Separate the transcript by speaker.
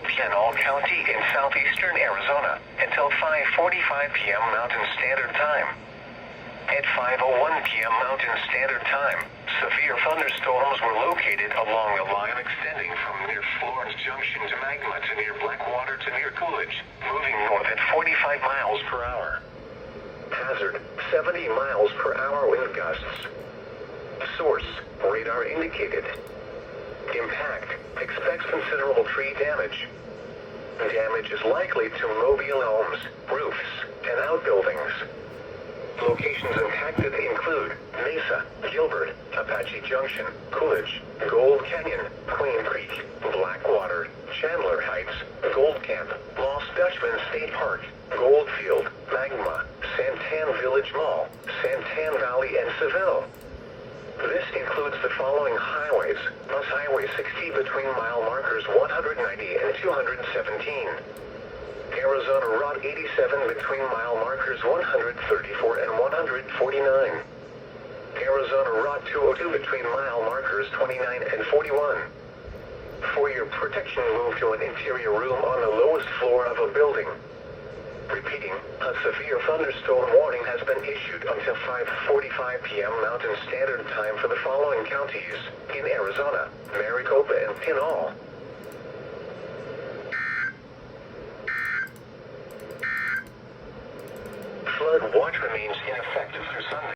Speaker 1: Pinal County in southeastern Arizona until 5:45 p.m. Mountain Standard Time. At 5:01 p.m. Mountain Standard Time, severe thunderstorms were located along the line extending from near Florence Junction to Magma to near Blackwater to near Coolidge, moving north at 45 miles per hour. Hazard, 70 miles per hour wind gusts. Source, radar indicated. Impact, expects considerable tree damage. Damage is likely to mobile homes, roofs, and outbuildings. Locations impacted include Mesa, Gilbert, Apache Junction, Coolidge, Gold Canyon, Queen Creek, Blackwater, Chandler Heights, Gold Camp, Lost Dutchman State Park, Goldfield, Magma, Santan Village Mall, Santan Valley, and Seville. This includes the following highways: Bus Highway 60 between mile markers 190 and 217. Arizona Route 87 between mile markers 134 and 149. Arizona Route 202 between mile markers 29 and 41. For your protection, move to an interior room on the lowest floor of a building. Repeating, a severe thunderstorm warning has been issued until 5:45 p.m. Mountain Standard Time for the following counties in Arizona: Maricopa and Pinal. Flood watch remains in effect.